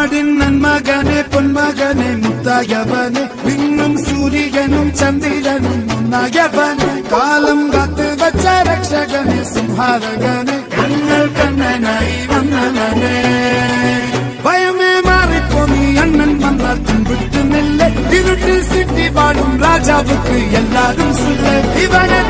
നാടിൻ നന്മകനെ പൊന്മകനെ മുത്തായവനെ വിണ്ണും സൂര്യനും ചന്ദ്രനും ഒന്നായവനെ കാലം കാത്ത് വച്ച രക്ഷകനെ സംഹാരകനെ ഞങ്ങൾ കണ്ണനായി വന്നവനെ ഭയമേ മാറിപ്പോ നീ അണ്ണൻ വന്നാൽ പിൻവിട്ടുന്നില്ലേ ഇരുട്ടിൽ സിറ്റി വാഴും രാജാവുക്ക് എല്ലാരും സുല്ലേ ഇവനെ